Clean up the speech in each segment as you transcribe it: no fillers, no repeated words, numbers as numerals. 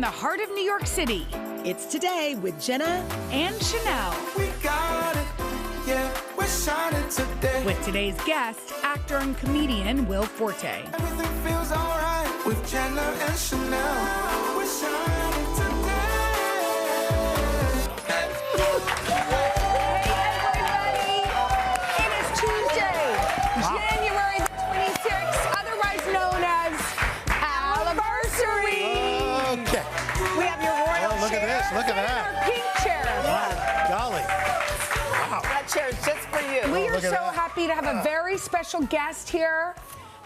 the heart of New York City. It's Today with Jenna and Sheinelle. We got it, yeah, we're shining today. With today's guest, actor and comedian Will Forte. Everything feels alright with Jenna and Sheinelle. We're shining today. Hey everybody, it is Tuesday, January the 26th, otherwise known as Anniversary. Okay. We have your royal Oh, look at chair this, look at and that. our pink chair. My golly. Wow. That chair is just for you. We are look at so that. happy to have a very special guest here.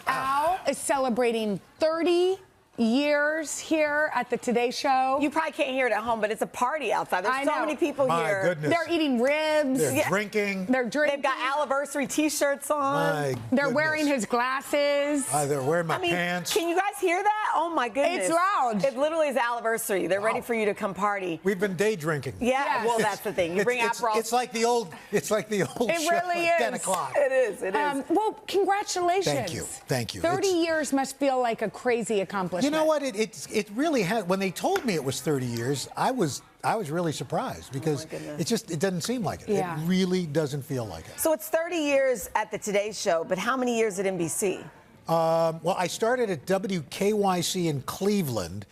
Al is celebrating 30 years here at the Today Show. You probably can't hear it at home, but it's a party outside. There's I so know. many people My here. goodness. They're eating ribs. They're drinking. They're drinking. They've got anniversary T-shirts on. My They're goodness. wearing his glasses. They're wearing my I mean, pants. can you guys hear that? Oh my goodness. It's loud. It literally is anniversary. They're ready for you to come party. We've been day drinking. Yeah, Yes. well, that's the thing. You bring Aperol. It's like the old. It's like the old. It show really at is. 10 o'clock. It is. It is. Well, congratulations. Thank you. Thank you. 30 It's- years must feel like a crazy accomplishment. You know what? It really has. When they told me it was 30 years, I was really surprised because it doesn't seem like it. Yeah. It really doesn't feel like it. So it's 30 years at the Today Show, but how many years at NBC? Well, I started at WKYC in Cleveland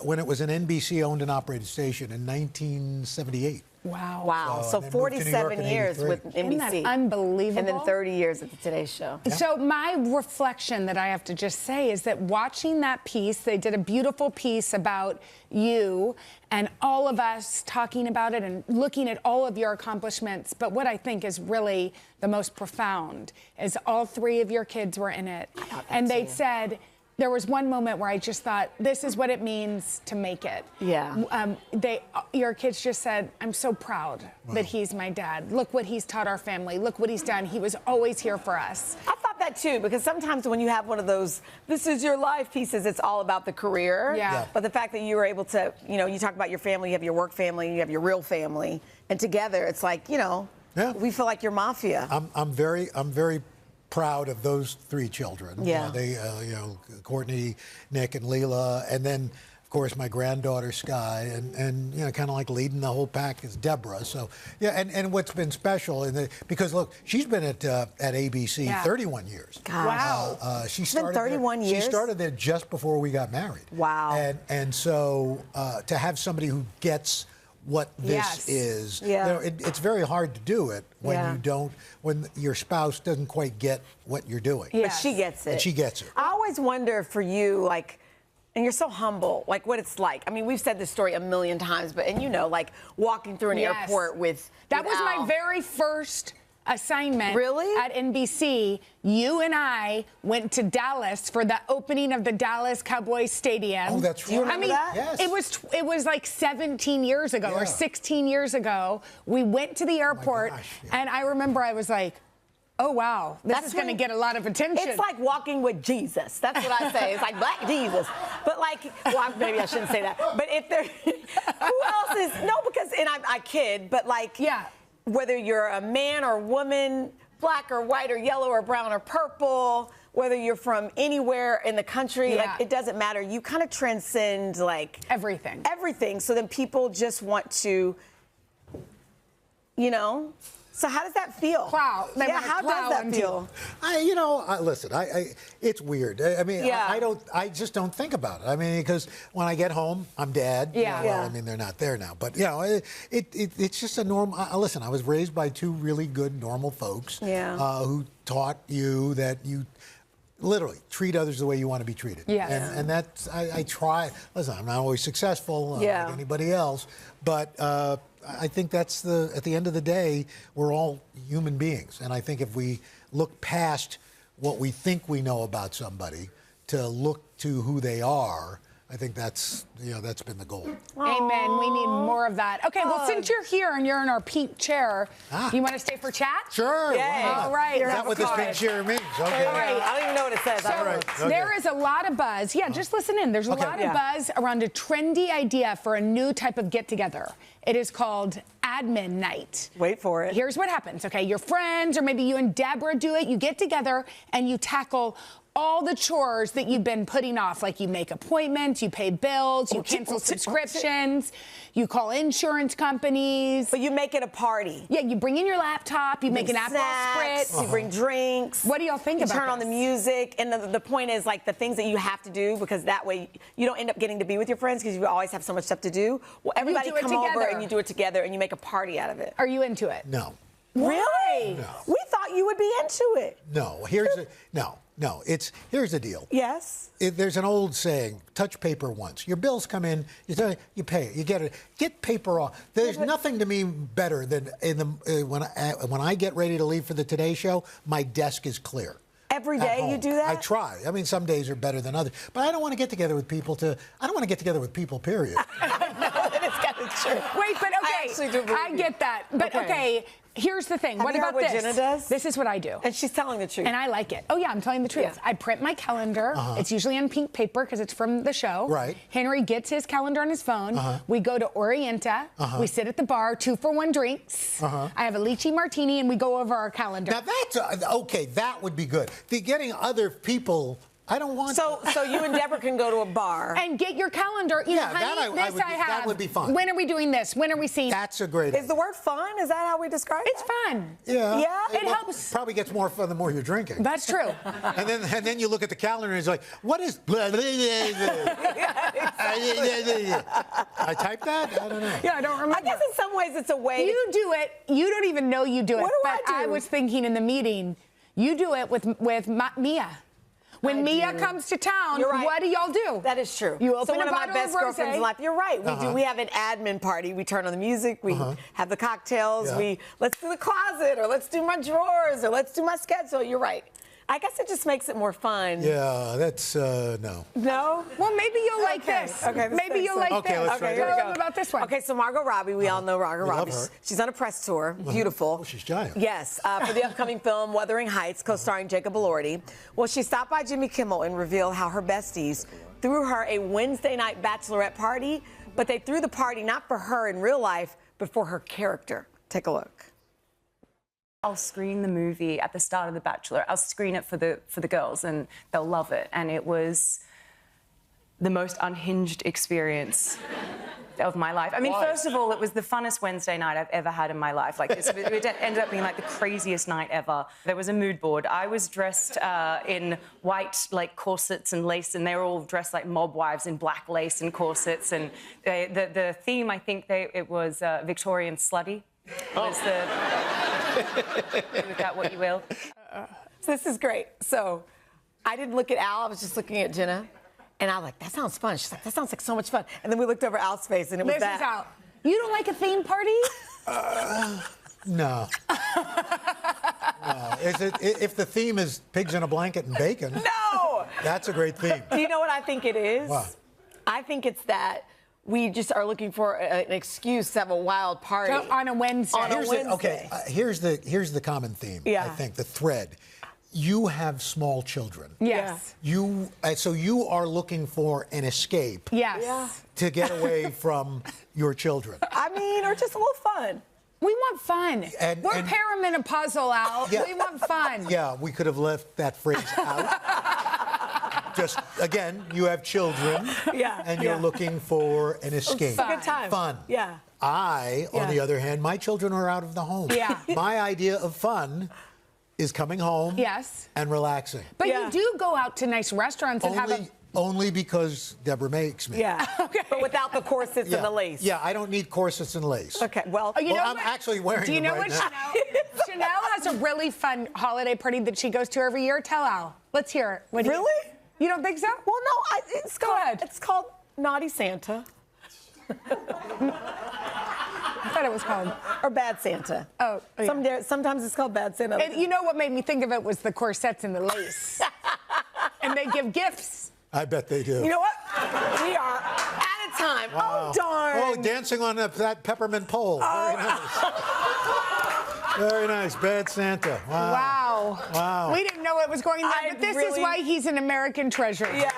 when it was an NBC-owned and operated station in 1978. Wow. Wow. So and then moved to New York 47 in years 83. with NBC. Isn't that unbelievable? And then 30 years at the Today Show. So my reflection that I have to just say is that watching that piece, they did a beautiful piece about you and all of us talking about it and looking at all of your accomplishments. But what I think is really the most profound is all three of your kids were in it. And they said, there was one moment where I just thought, this is what it means to make it. Yeah. Your kids just said, I'm so proud that he's my dad. Look what he's taught our family. Look what he's done. He was always here for us. I thought that too, because sometimes when you have one of those, this is your life pieces, it's all about the career. Yeah. But the fact that you were able to, you talk about your family, you have your work family, you have your real family, and together it's like, we feel like you're mafia. I'm very proud of those three children. Yeah. They, Courtney, Nick, and Leela, and then, of course, my granddaughter Sky, and kind of like leading the whole pack is Deborah. So yeah, and what's been special because look, she's been at ABC 31 years. Gosh. Wow. She It's been started 31 there, years? She started there just before we got married. Wow. And so to have somebody who gets what this is. Yeah. It's very hard to do it when when your spouse doesn't quite get what you're doing. But she gets it. And she gets it. I always wonder for you, and you're so humble, what it's like. I mean, we've said this story a million times, but walking through an airport with That was Al. my very first assignment at NBC. You and I went to Dallas for the opening of the Dallas Cowboys Stadium. Oh, that's right. You remember that? Yes. It was like 17 years ago or 16 years ago. We went to the airport, and I remember I was like, oh, wow, this is going to get a lot of attention. It's like walking with Jesus. That's what I say. It's like Black Jesus. But maybe I shouldn't say that. But if there, who else is, and I kid, but whether you're a man or woman, black or white or yellow or brown or purple, whether you're from anywhere in the country, it doesn't matter. You kind of transcend everything. Everything. So then people just want to, So how does that feel? Plow. How does that feel? Listen, it's weird. I mean, I just don't think about it. I mean, because when I get home, I'm dad. Well, I mean, they're not there now, but it's just a normal. Listen, I was raised by two really good, normal folks who taught you that you literally treat others the way you want to be treated. Yes. And that's I try. Listen, I'm not always successful like anybody else, but. I think that's at the end of the day, we're all human beings. And I think if we look past what we think we know about somebody to look to who they are, I think that's been the goal. Amen. We need more of that. Okay, well, since you're here and you're in our pink chair, you want to stay for chat? Sure. All right. Is that what this pink chair means? Okay. All right. I don't even know what it says. So there is a lot of buzz. Yeah, just listen in. There's a lot of buzz around a trendy idea for a new type of get-together. It is called admin night. Wait for it. Here's what happens, okay? Your friends, or maybe you and Deborah do it. You get together and you tackle all the chores that you've been putting off, like you make appointments, you pay bills, you cancel subscriptions, you call insurance companies. But you make it a party. Yeah, you bring in your laptop, you make an Aperol spritz. You bring drinks. What do y'all think about turn on this? the music. And the point is, like, the things that you have to do, because that way you don't end up getting to be with your friends because you always have so much stuff to do. Well, everybody come over and you do it together and you make a party out of it. Are you into it? No. Really? No. We thought you would be into it. No. Here's the deal. Yes. There's an old saying: touch paper once. Your bills come in, you pay it, you get it. Get paper off. There's nothing to me better than when I get ready to leave for the Today Show, my desk is clear. Every day you do that? I try. I mean, some days are better than others. But I don't want to get together with people I don't want to get together with people, period. No, that is kind of true. Wait, but okay, I get that. But okay, here's the thing. What about this? Jenna does? This is what I do. And she's telling the truth. And I like it. Oh, yeah, I'm telling the truth. Yeah. I print my calendar. It's usually on pink paper because it's from the show. Right. Henry gets his calendar on his phone. We go to Orienta. We sit at the bar, 2-for-1 drinks. I have a lychee martini, and we go over our calendar. Now, that's okay. That would be good. Getting other people... I don't want. So you and Deborah can go to a bar and get your calendar. You know, honey, that would be fun. When are we doing this? When are we seeing? That's a great. Is the word fun? Is that how we describe it? It's fun. Yeah. Yeah. It helps. Probably gets more fun the more you're drinking. That's true. and then you look at the calendar and it's like, what is? I typed that? I don't know. Yeah, I don't remember. I guess in some ways it's a way. You do it. You don't even know you do it. What do but I do? I was thinking in the meeting, you do it with Mia. When Mia comes to town, You're right. what do y'all do? That is true. You open one a of my bottle best of girlfriends in rosé. life. You're right. We do. We have an admin party. We turn on the music. We have the cocktails. Yeah. Let's do the closet, or let's do my drawers, or let's do my schedule. You're right. I guess it just makes it more fun. Yeah, that's no. No? Well, maybe you'll like this. Okay. Maybe you'll like Okay, this. let's try here we this. go. Tell them about this one. Okay, so Margot Robbie, we all know Margot We love Robbie. her. She's on a press tour. Beautiful. Oh, she's giant. Yes, for the upcoming film Wuthering Heights, co-starring Jacob Elordi. Well, she stopped by Jimmy Kimmel and revealed how her besties threw her a Wednesday night bachelorette party, but they threw the party not for her in real life, but for her character. Take a look. I'll screen the movie at the start of The Bachelor. I'll screen it for the girls, and they'll love it. And it was the most unhinged experience of my life. I mean, first of all, it was the funnest Wednesday night I've ever had in my life. Like, it ended up being like the craziest night ever. There was a mood board. I was dressed in white, like, corsets and lace, and they were all dressed like mob wives in black lace and corsets. And the theme, I think, it was Victorian slutty. Was the do with that what you will. So this is great. So I didn't look at Al. I was just looking at Jenna. And I was like, that sounds fun. She's like, that sounds like so much fun. And then we looked over Al's face, and it was This is Al. You don't like a theme party? No. No. If the theme is pigs in a blanket and bacon, No! that's a great theme. Do you know what I think it is? What? I think it's that we just are looking for an excuse to have a wild party. On a Wednesday. Here's the common theme. Yeah. I think the thread. You have small children. Yes. So you are looking for an escape. Yes. Yeah. To get away from your children. I mean, or just a little fun. We want fun. We're perimenopausal, Al. Yeah. We want fun. Yeah, we could have left that phrase out. Just, again, you have children. Yeah. And you're looking for an escape. It's a good time. Fun. Yeah. On the other hand, my children are out of the home. Yeah. My idea of fun is coming home. Yes. And relaxing. But you do go out to nice restaurants and have a... Only because Deborah makes me. Yeah. Okay. But without the corsets and the lace. Yeah, I don't need corsets and lace. Okay, well... I'm actually wearing them right now. Do you know what Chanel has a really fun holiday party that she goes to every year? Tell Al. Let's hear it. Really? You don't think so? Well, no, it's called Naughty Santa. I thought it was called... Or Bad Santa. Oh, yeah. Sometimes it's called Bad Santa. And you know what made me think of it was the corsets and the lace. And they give gifts. I bet they do. You know what? We are out of time. Wow. Oh, darn. Oh, dancing on that peppermint pole. Very nice. Very nice. Bad Santa. Wow. Wow. We didn't know it was going there, but this is why he's an American treasure. Yeah.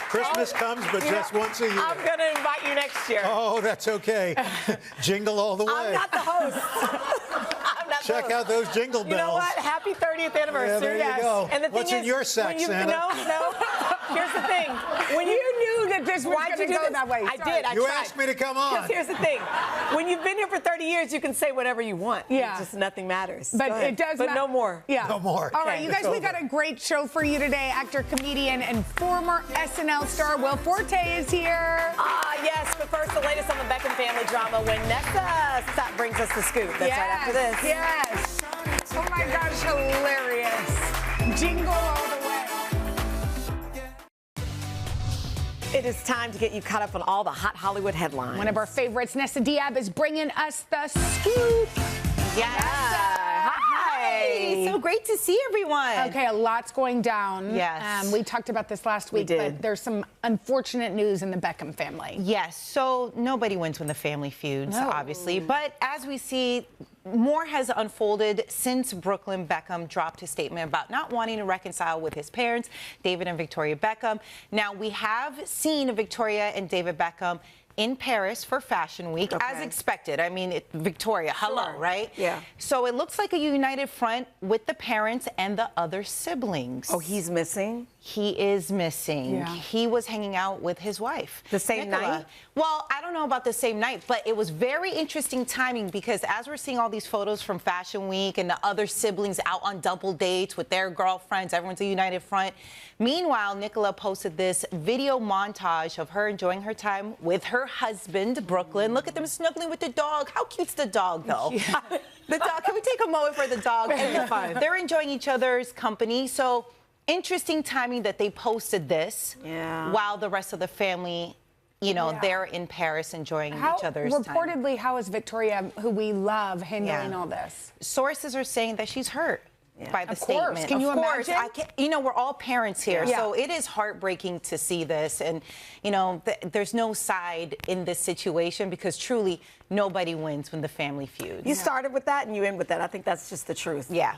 Christmas comes, but just once a year. I'm going to invite you next year. Oh, that's okay. Jingle all the way. I'm not the host. I'm not Check out those jingle bells. You know what? Happy 30th anniversary. Yeah, there you go. And the What's thing in is, your sack, Santa? No. Here's the thing. When you knew that this was going to go that way. I did. I you tried. asked me to come on. Because here's the thing. When you've been here for 30 years, you can say whatever you want. Yeah. Just nothing matters. But it does But no more. Yeah. No more. All right, you guys, we got a great show for you today. Actor, comedian, and former SNL star Will Forte is here. Yes, but first, the latest on the Beckham family drama when Nessa brings us the scoop. That's right after this. Yes. Oh my gosh, hilarious. Jingle all the way. It is time to get you caught up on all the hot Hollywood headlines. One of our favorites, Nessa Diab, is bringing us the scoop. Hi. So great to see everyone. Okay, a lot's going down. Yes. We talked about this last week, but there's some unfortunate news in the Beckham family. Yes. So nobody wins when the family feuds, obviously. But as we see, more has unfolded since Brooklyn Beckham dropped his statement about not wanting to reconcile with his parents, David and Victoria Beckham. Now, we have seen Victoria and David Beckham in Paris for Fashion Week, as expected. I mean, Victoria, hello, right? Yeah. So it looks like a united front with the parents and the other siblings. Oh, he's missing? He is missing. Yeah. He was hanging out with his wife. The same night? Well, I don't know about the same night, but it was very interesting timing because as we're seeing all these photos from Fashion Week and the other siblings out on double dates with their girlfriends, everyone's a united front. Meanwhile, Nicola posted this video montage of her enjoying her time with her husband, Brooklyn. Look at them snuggling with the dog. How cute's the dog, though? Yeah. The dog. Can we take a moment for the dog? They're enjoying each other's company. So interesting timing that they posted this while the rest of the family, you know, they're in Paris enjoying each other's time. Reportedly, how is Victoria, who we love, handling all this? Sources are saying that she's hurt. By the statement. Can you imagine? You know, we're all parents here, so it is heartbreaking to see this. And, you know, there's no side in this situation because truly nobody wins when the family feuds. You started with that and you end with that. I think that's just the truth. Yeah.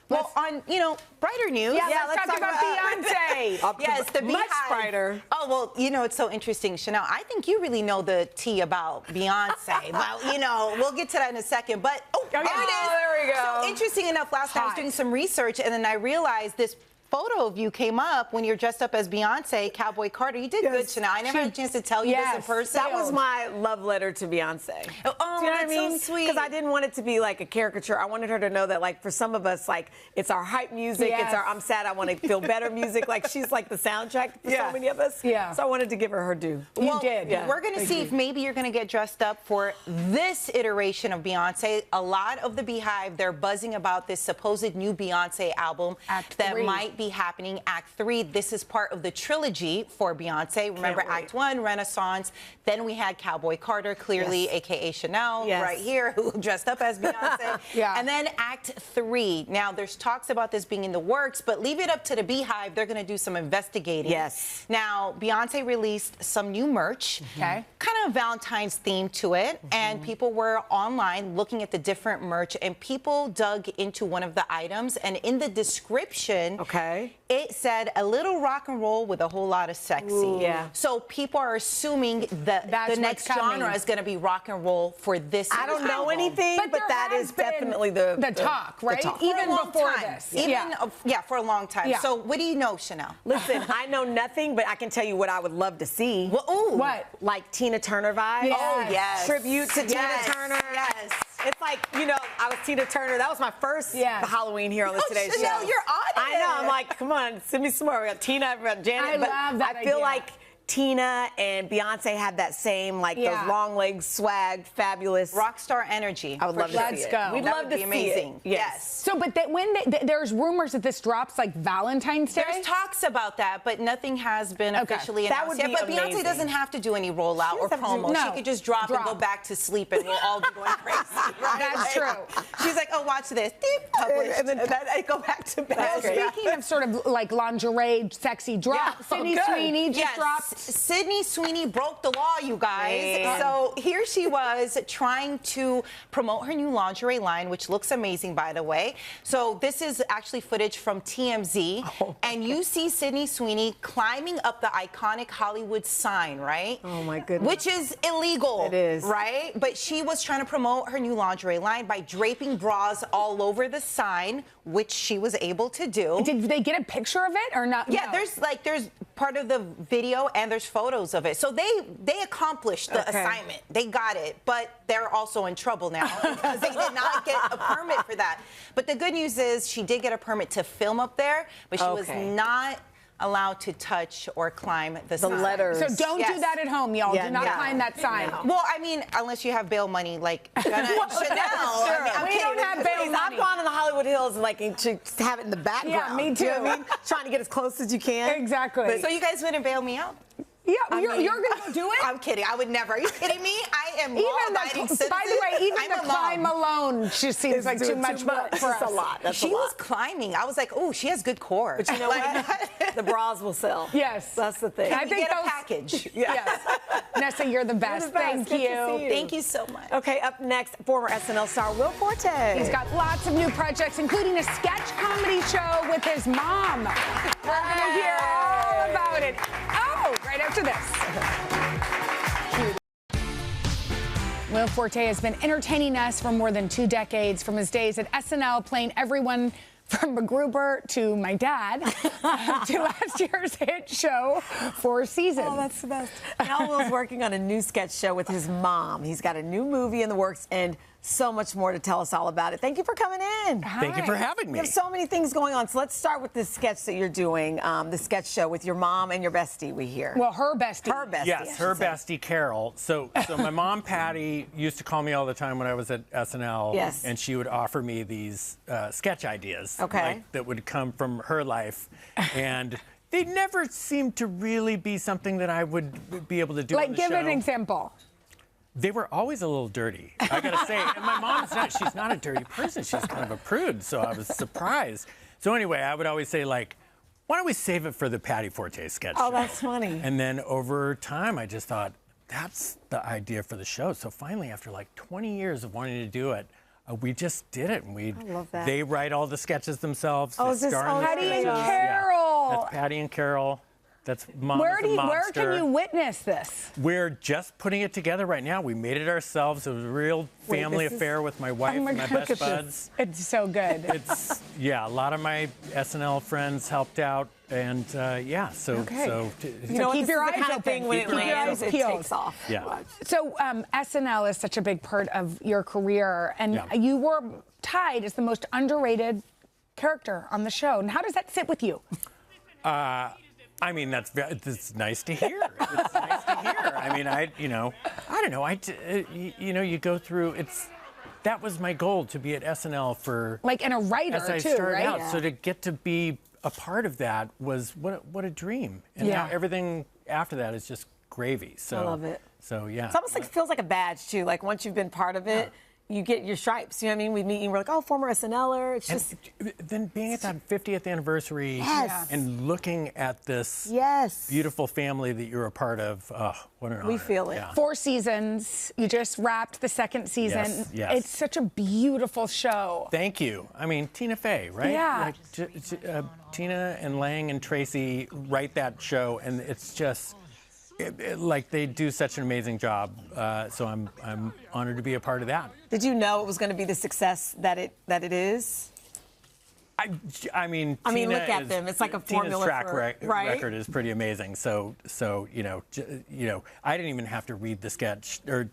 Well, on, you know, brighter news. Let's talk about Beyonce. Yes, the Beehive. Much brighter. Oh, well, you know, it's so interesting, Sheinelle. I think you really know the tea about Beyonce. Well, you know, we'll get to that in a second. But, there it is. There we go. So, interesting enough, last night I was doing some research, and then I realized this photo of you came up when you're dressed up as Beyonce, Cowboy Carter. You did good, Sheinelle. I never had a chance to tell you this in person. That was my love letter to Beyonce. Oh, do you know what I mean? So sweet. Because I didn't want it to be like a caricature. I wanted her to know that, like, for some of us, like, it's our hype music. It's our I'm sad, I want to feel better music. Like, she's like the soundtrack for so many of us. Yeah. So I wanted to give her due. You did. We're going to see if maybe you're going to get dressed up for this iteration of Beyonce. A lot of the Beehive, they're buzzing about this supposed new Beyonce album that might be happening. Act 3, this is part of the trilogy for Beyonce. Remember, Act 1, Renaissance. Then we had Cowboy Carter, clearly, a.k.a. Sheinelle, right here, who dressed up as Beyonce. And then Act 3. Now, there's talks about this being in the works, but leave it up to the Beehive. They're going to do some investigating. Now, Beyonce released some new merch. Kind of Valentine's theme to it. And people were online looking at the different merch, and people dug into one of the items. And in the description, it said a little rock and roll with a whole lot of sexy. So people are assuming that the next genre is going to be rock and roll for this. I don't know anything, but that is definitely the talk, right? The talk. Even before this. For a long time. So what do you know, Sheinelle? Listen, I know nothing, but I can tell you what I would love to see. What? Like Tina Turner vibes. Oh, yes. Tribute to Tina Turner. Yes. It's like, you know, I was Tina Turner. That was my first Halloween here on the Today Show. Sheinelle, you're on it. I know. I'm like, come on, send me some more. We got Tina, we got Janet. I love that I feel idea. like Tina and Beyonce have that same, like, those long legs, swag, fabulous. Rock star energy. I would love to see it. Let's go. We'd love to see amazing. it. Yes. So, but when there's rumors that this drops like Valentine's Day? There's talks about that, but nothing has been officially announced yet. But Beyonce doesn't have to do any rollout or promo. She could just drop and go back to sleep, and we'll all be going crazy. That's true. She's like, oh, watch this. Published. And then I go back to bed. Well, speaking of sort of like lingerie, sexy drops, Sweeney just dropped Sydney Sweeney broke the law, you guys. So here she was trying to promote her new lingerie line, which looks amazing, by the way. So this is actually footage from TMZ. And you see Sydney Sweeney climbing up the iconic Hollywood sign, right? Oh, my goodness. Which is illegal. It is. Right? But she was trying to promote her new lingerie line by draping bras all over the sign, which she was able to do. Did they get a picture of it or not? Yeah, no. there's part of the video and there's photos of it. So they accomplished the assignment. They got it, but they're also in trouble now because they did not get a permit for that. But the good news is she did get a permit to film up there, but she was not allowed to touch or climb the sign. letters. So don't do that at home, y'all. Do not climb that sign. No. Well, I mean, unless you have bail money like Jenna Sheinelle. Sure. We don't have bail money. I've gone in the Hollywood Hills and like to have it in the background. Yeah, me too. You know what I mean? Trying to get as close as you can. Exactly. So you guys wouldn't bail me out? Yeah, you're going to do it? I'm kidding. I would never. Are you kidding me? I am law-abiding citizen. By the way, even I'm the climb alone just seems like too much work for us. That's a lot. That's She was climbing. I was like, oh, she has good core. But you know what? The bras will sell. Yes. That's the thing. I think get a package. Yes. Nessa, you're the best. Thank Good to see you. Thank you so much. Okay, up next, former SNL star Will Forte. He's got lots of new projects, including a sketch comedy show with his mom. We're going to hear all about it. Oh, right after this. Will Forte has been entertaining us for more than 2 decades, from his days at SNL playing everyone from MacGruber to my dad to last year's hit show, 4 Seasons. Oh, that's the best. Now Will's working on a new sketch show with his mom. He's got a new movie in the works and so much more to tell us all about it. Thank you for coming in. Thank you for having me. You have so many things going on. So let's start with this sketch that you're doing, the sketch show with your mom and your bestie, we hear. Well, her bestie. Her bestie. Yes, her bestie, Carol. So my mom, Patty, used to call me all the time when I was at SNL. Yes. And she would offer me these sketch ideas. Okay. That would come from her life. And they never seemed to really be something that I would be able to do on the give show. an example. They were always a little dirty, I gotta say. And my mom's she's not a dirty person. She's kind of a prude, so I was surprised. So anyway, I would always say, like, why don't we save it for the Patty Forte sketch show? Oh, that's funny. And then over time, I just thought, that's the idea for the show. So finally, after like 20 years of wanting to do it, we just did it. And I love that. They write all the sketches themselves. Oh, They is this star in the Patty and sketches. Carol? Yeah, that's Patty and Carol. That's Mom Where is a where mobster. can you witness this? We're just putting it together right now. We made it ourselves. It was a real family affair with my wife and my best buds. It's so good. It's, yeah, a lot of my SNL friends helped out. And so you know So what, keep this your is the eyes kind of open. thing when it Keep your lands, eyes it peeled. takes off. Yeah. So SNL is such a big part of your career, and you were tied as the most underrated character on the show. And how does that sit with you? I mean, that's nice to hear. It's nice to hear. I mean, I don't know. You go through. That was my goal, to be at SNL for And a writer as I too, started right? out. So to get to be a part of that was what a dream. And now everything after that is just gravy. So I love it. So yeah. It's almost like it feels like a badge too. Like once you've been part of it, you get your stripes. You know what I mean? We meet and we're like, oh, former SNLer. It's just then being at that 50th anniversary and looking at this beautiful family that you're a part of. Oh, what an honor. We feel it. Yeah. 4 seasons. You just wrapped the 2nd season. Yes. It's such a beautiful show. Thank you. I mean, Tina Fey, right? Yeah. Tina and Lang and Tracy write that show, and it's just like they do such an amazing job. So I'm honored to be a part of that. Did you know it was going to be the success that it is? I mean, look at them. It's like a formula Tina's track for record is pretty amazing. So I didn't even have to read the sketch or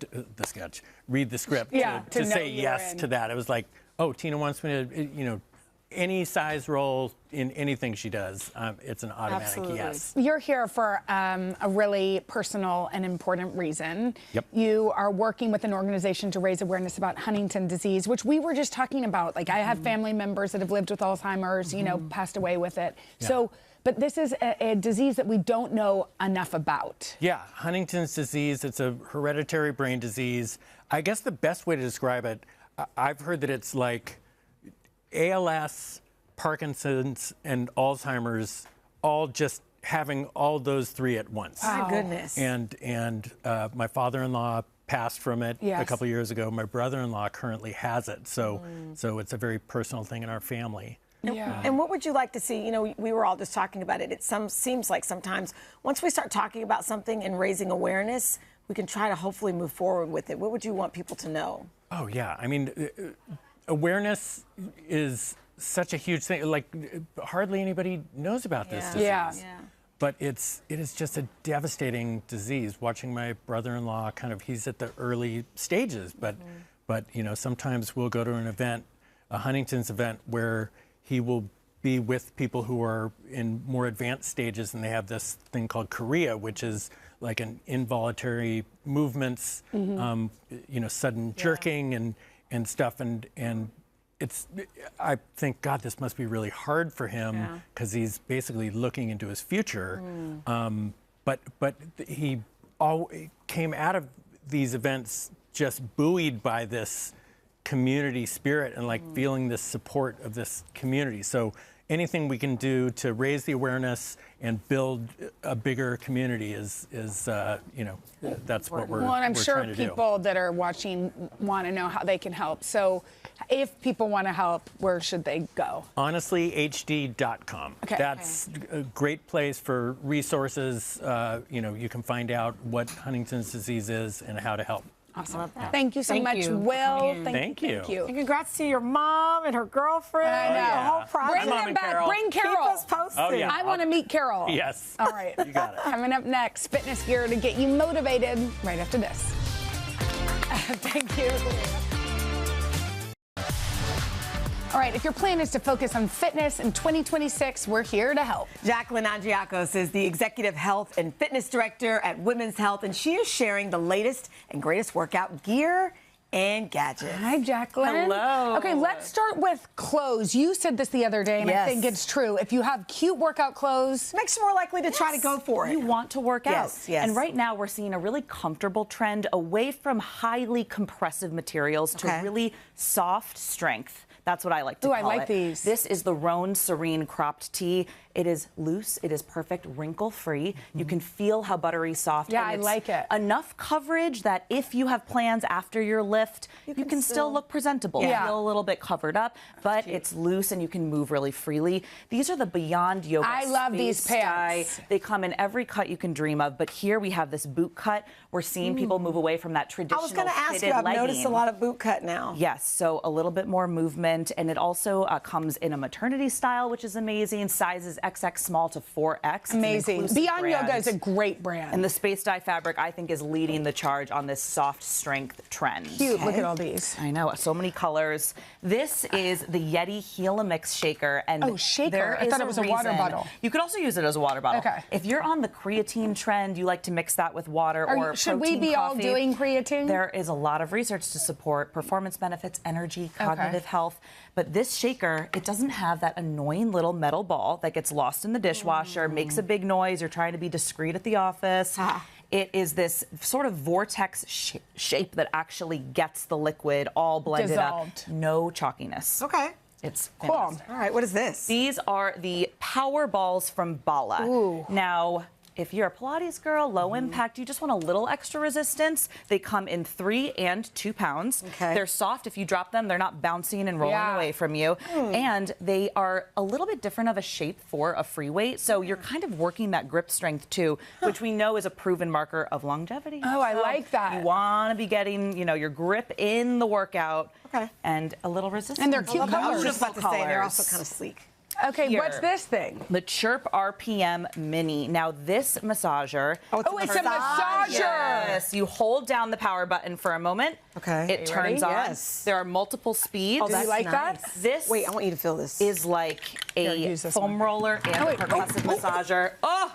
read the script to say yes to that. It was like, oh, Tina wants me to, any size role in anything she does, it's an automatic yes. You're here for a really personal and important reason. Yep. You are working with an organization to raise awareness about Huntington's disease, which we were just talking about. Like, I have family members that have lived with Alzheimer's, passed away with it. Yeah. So, but this is a disease that we don't know enough about. Yeah, Huntington's disease, it's a hereditary brain disease. I guess the best way to describe it, I've heard that it's like ALS, Parkinson's, and Alzheimer's all just having all those three at once. My goodness. And my father-in-law passed from it a couple of years ago. My brother-in-law currently has it, so it's a very personal thing in our family. Yeah. And what would you like to see? You know, we were all just talking about it. It seems like sometimes once we start talking about something and raising awareness, we can try to hopefully move forward with it. What would you want people to know? Oh, yeah. I mean, awareness is such a huge thing. Like, hardly anybody knows about this disease. Yeah. But it is just a devastating disease. Watching my brother-in-law, he's at the early stages, but you know, sometimes we'll go to an event, a Huntington's event, where he will be with people who are in more advanced stages, and they have this thing called chorea, which is like an involuntary movements, you know, sudden jerking and stuff, and it's, I think, God, this must be really hard for him because he's basically looking into his future. But he came out of these events just buoyed by this community spirit and like feeling the support of this community. So anything we can do to raise the awareness and build a bigger community is you know, that's what we're Well, and I'm we're sure trying to people that are watching want to know how they can help. So if people want to help, where should they go? HonestlyHD.com. Okay. That's a great place for resources. You know, you can find out what Huntington's disease is and how to help. Awesome. Thank you so much, Will. Thank you. And congrats to your mom and her girlfriend. I know. The whole project. Bring them back. Carol. Bring Carol. Keep us posted. Oh, yeah. I want to meet Carol. Yes. All right. You got it. Coming up next, fitness gear to get you motivated right after this. Thank you. All right, if your plan is to focus on fitness in 2026, we're here to help. Jacqueline Andriakos is the Executive Health and Fitness Director at Women's Health, and she is sharing the latest and greatest workout gear and gadgets. Hi, Jacqueline. Hello. Okay, let's start with clothes. You said this the other day, and I think it's true. If you have cute workout clothes, makes you more likely to try to go for it. You want to work out. Yes. And right now we're seeing a really comfortable trend away from highly compressive materials to really soft strength. That's what I like to call it. I like these. This is the Rhone Serene cropped tee. It is loose. It is perfect, wrinkle-free. You can feel how buttery soft. Yeah, and I it's like it. Enough coverage that if you have plans after your lift, you can still look presentable. Yeah. Feel a little bit covered up, but it's loose and you can move really freely. These are the Beyond Yoga. I love these Space Dye. pants. They come in every cut you can dream of, but here we have this boot cut. We're seeing people move away from that traditional I was going to ask fitted you, I've legging. noticed a lot of boot cut now. Yes, so a little bit more movement, and it also comes in a maternity style, which is amazing. Sizes XX small to 4X. It's an amazing. inclusive Beyond brand. Yoga is a great brand. And the Space Dye fabric, I think, is leading the charge on this soft strength trend. Cute. Look at all these. I know, so many colors. This is the Yeti Heal-A-Mix shaker. And shaker. there I is thought it was a water reason- bottle. You could also use it as a water bottle. Okay. If you're on the creatine trend, you like to mix that with water or should we protein be all coffee. doing creatine? There is a lot of research to support performance benefits, energy, cognitive health. But this shaker, it doesn't have that annoying little metal ball that gets lost in the dishwasher, makes a big noise. You're trying to be discreet at the office. It is this sort of vortex shape that actually gets the liquid all blended Dissolved. up. No chalkiness. Okay. It's Cool. fantastic. All right, what is this? These are the power balls from Bala. Ooh. Now, if you're a Pilates girl, low impact, you just want a little extra resistance, they come in 3 and 2 pounds. Okay. They're soft. If you drop them, they're not bouncing and rolling away from you. And they are a little bit different of a shape for a free weight. So you're kind of working that grip strength too, which we know is a proven marker of longevity. Oh, I like that. You want to be getting, you know, your grip in the workout. Okay. And a little resistance. And they're cute I was colors. just about to say, they're also Colors. kind of sleek. Okay, Here. what's this thing? The Chirp RPM Mini. Now, this massager. Oh, it's a massager. Yes. You hold down the power button for a moment. Okay. It turns on. Yes. There are multiple speeds. Oh, do you like that? This Wait, I want you to feel this. is like a use this foam one. roller and a percussive massager. Oh!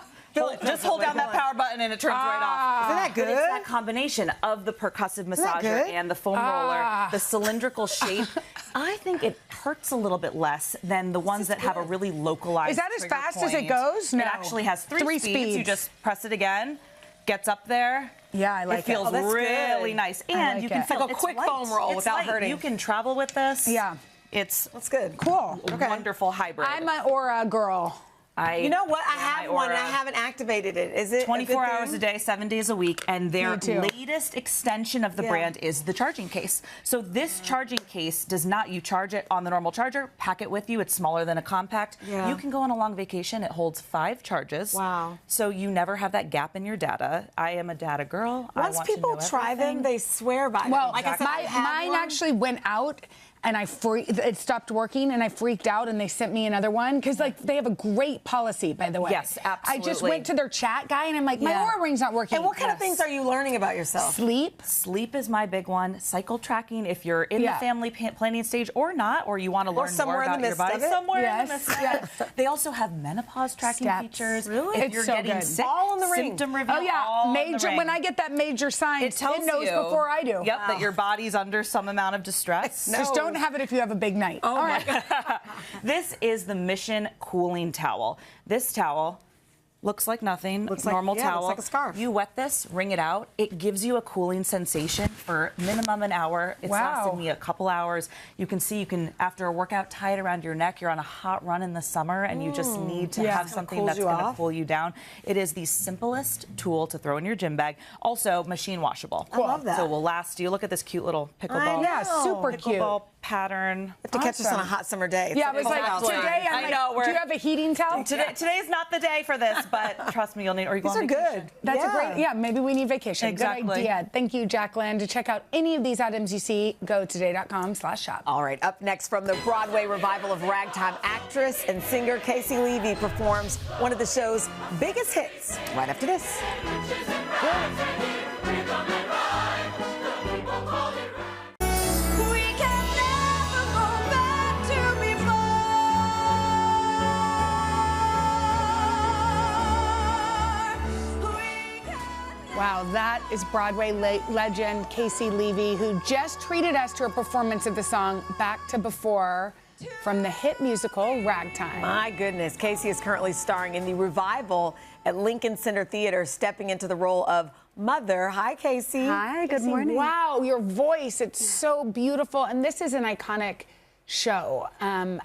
Just hold down that power button and it turns right off. Isn't that But good? it's that combination of the percussive that massager good? and the foam roller, the cylindrical shape. I think it hurts a little bit less than the ones that have a really localized Is that as trigger fast as it point. goes? No. It actually has 3 3 speeds. You speeds. just press it again, gets up there. Yeah, I like It feels Oh, that's really good. nice. I And like you can it. feel Like a it's quick light. foam roll It's without light. hurting. You can travel with this. Yeah. It's That's good. Cool. a wonderful hybrid. I'm an Aura girl. You know what? I have one and I haven't activated it. Is it 24 hours a day, 7 days a week, and their latest extension of the brand is the charging case. So this charging case does not, you charge it on the normal charger, pack it with you, it's smaller than a compact. You can go on a long vacation, it holds 5 charges. Wow. So you never have that gap in your data. I am a data girl. Once people try them, they swear by them. Well, like I said, mine actually went out and it stopped working and I freaked out and they sent me another one because like they have a great policy, by the way. Yes, absolutely. I just went to their chat guy and I'm like, my Oura Ring's not working. And what kind of things are you learning about yourself? Sleep. Sleep is my big one. Cycle tracking, if you're in the family planning stage or not, or you want to learn more about your body. Somewhere in the midst of it. They also have menopause tracking features. Really? If you're getting sick, all in the ring. Symptom review. Oh yeah, major. When I get that major sign, it tells knows you before I do. Yep, that your body's under some amount of distress. Just don't have it if you have a big night. Oh my God. This is the Mission Cooling Towel. This towel looks like nothing. Looks normal towel. Looks like a scarf. You wet this, wring it out. It gives you a cooling sensation for minimum an hour. It's lasted me a couple hours. You can see, after a workout, tie it around your neck. You're on a hot run in the summer and you just need to have something that's going to cool you down. It is the simplest tool to throw in your gym bag. Also, machine washable. I love that. So it will last you. Look at this cute little pickleball. Yeah, super cute. Pickleball pattern. To catch us on a hot summer day. Yeah, I was like, today, I'm like, do you have a heating towel? Today is not the day for this, but trust me, you'll need. Or you go on These are vacation. good. That's a great. Yeah, maybe we need vacation. Exactly. Good idea. Thank you, Jacqueline. To check out any of these items you see, go today.com/shop. All right, up next from the Broadway revival of Ragtime, actress and singer Casey Levy performs one of the show's biggest hits right after this. Wow, that is Broadway legend Casey Levy, who just treated us to a performance of the song Back to Before from the hit musical Ragtime. My goodness, Casey is currently starring in the revival at Lincoln Center Theater, stepping into the role of Mother. Hi, Casey. Hi, good morning. Wow, your voice, it's so beautiful. And this is an iconic show.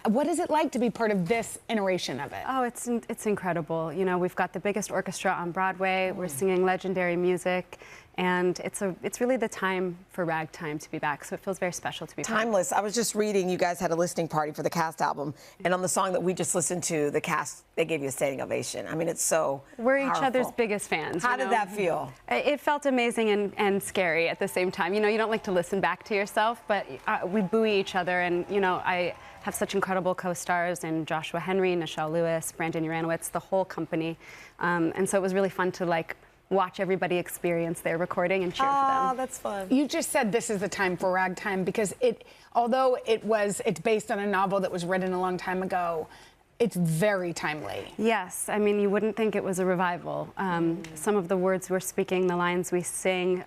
What is it like to be part of this iteration of it? Oh, it's incredible. You know, we've got the biggest orchestra on Broadway. We're singing legendary music, and it's really the time for Ragtime to be back. So it feels very special to be back. Timeless. I was just reading, you guys had a listening party for the cast album, and on the song that we just listened to, the cast, they gave you a standing ovation. I mean, it's so We're powerful. each other's biggest fans. How did that feel? It felt amazing and scary at the same time. You know, you don't like to listen back to yourself, but we buoy each other, and you know, I have such incredible co-stars in Joshua Henry, Nichelle Lewis, Brandon Uranowitz, the whole company, and so it was really fun to watch everybody experience their recording and cheer for them. Oh, that's fun. You just said this is the time for Ragtime because although it's based on a novel that was written a long time ago, it's very timely. Yes, I mean, you wouldn't think it was a revival. Some of the words we're speaking, the lines we sing,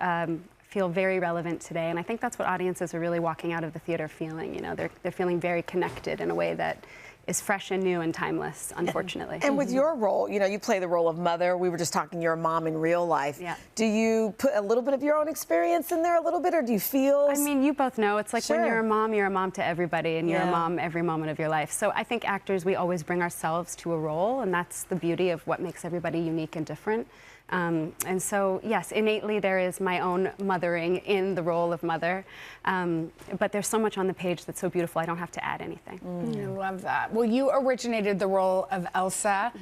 feel very relevant today, and I think that's what audiences are really walking out of the theater feeling. You know, they're feeling very connected in a way that is fresh and new and timeless, unfortunately. And with your role, you know, you play the role of mother. We were just talking, you're a mom in real life. Yeah. Do you put a little bit of your own experience in there a little bit, or do you feel? I mean, you both know, it's like when you're a mom to everybody, and you're a mom every moment of your life. So I think actors, we always bring ourselves to a role, and that's the beauty of what makes everybody unique and different. And so, yes, innately there is my own mothering in the role of mother, but there's so much on the page that's so beautiful, I don't have to add anything. I love that. Well, you originated the role of Elsa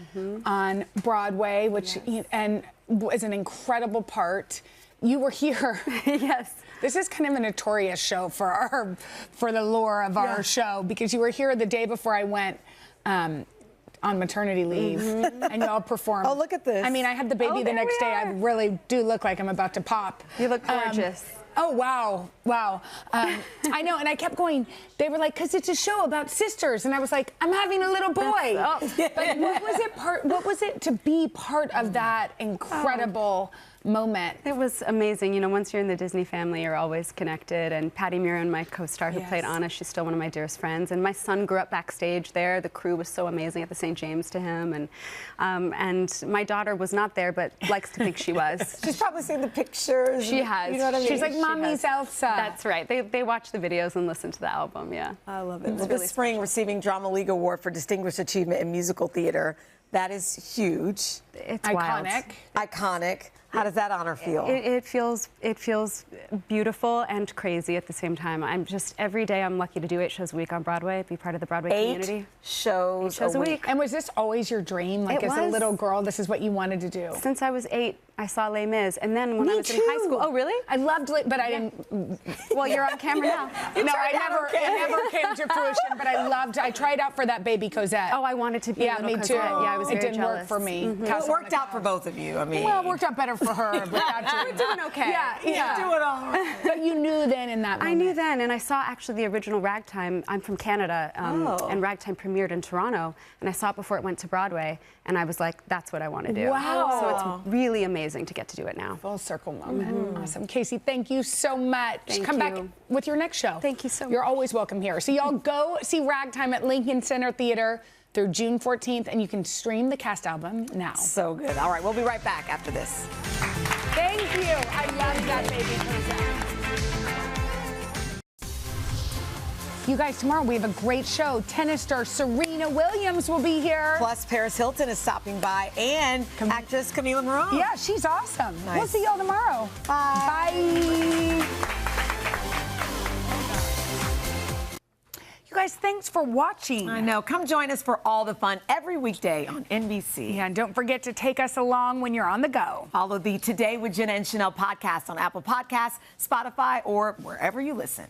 on Broadway, which and was an incredible part. You were here. Yes. This is kind of a notorious show for the lore of our show, because you were here the day before I went on maternity leave, and y'all performed. Oh, look at this. I mean, I had the baby the next day. I really do look like I'm about to pop. You look gorgeous. Oh, wow. Wow. I know, and I kept going. They were like, because it's a show about sisters. And I was like, I'm having a little boy. But what was it to be part of that incredible moment? It was amazing. You know, once you're in the Disney family, you're always connected. And Patty Murin, my co-star who played Anna, she's still one of my dearest friends. And my son grew up backstage there. The crew was so amazing at the St. James to him. And my daughter was not there, but likes to think she was. She's probably seen the pictures. She has. You know what I mean? She's like, Mommy's Elsa. That's right. They watch the videos and listen to the album, yeah. I love it. Well, this spring, receiving Drama League Award for Distinguished Achievement in Musical Theater, That is huge. It's iconic. Wild. Iconic. How does that honor feel? It feels beautiful and crazy at the same time. I'm just, every day I'm lucky to do 8 shows a week on Broadway, be part of the Broadway community. 8 shows a week. And was this always your dream? Like, as a little girl, this is what you wanted to do? Since I was 8, I saw Les Mis, and then when I was in high school. Oh, really? I loved it, but I didn't. Well, you're on camera now. No, it never came to fruition, but I tried out for that baby Cosette. Oh, I wanted to be a little me too. Cosette. Yeah, I was very It didn't jealous. work for me. Well, it worked out for both of you. I mean, well, it worked out better for her. We're doing okay. Yeah. Doing all right. But you knew then in that moment. I knew then, and I saw actually the original Ragtime. I'm from Canada, and Ragtime premiered in Toronto, and I saw it before it went to Broadway, and I was like, that's what I want to do. Wow. So it's really amazing to get to do it now. Full circle moment. Awesome. Casey, thank you so much. Come back with your next show. Thank you so much. You're always welcome here. So y'all go see Ragtime at Lincoln Center Theater through June 14th, and you can stream the cast album now. So good. All right, we'll be right back after this. Thank you. I love that baby Cosette. You guys, tomorrow we have a great show. Tennis star Serena Williams will be here. Plus, Paris Hilton is stopping by, and actress Camila Morone. Yeah, she's awesome. Nice. We'll see y'all tomorrow. Bye. Bye. You guys, thanks for watching. I know. Come join us for all the fun every weekday on NBC. Yeah, and don't forget to take us along when you're on the go. Follow the Today with Jenna and Sheinelle podcast on Apple Podcasts, Spotify, or wherever you listen.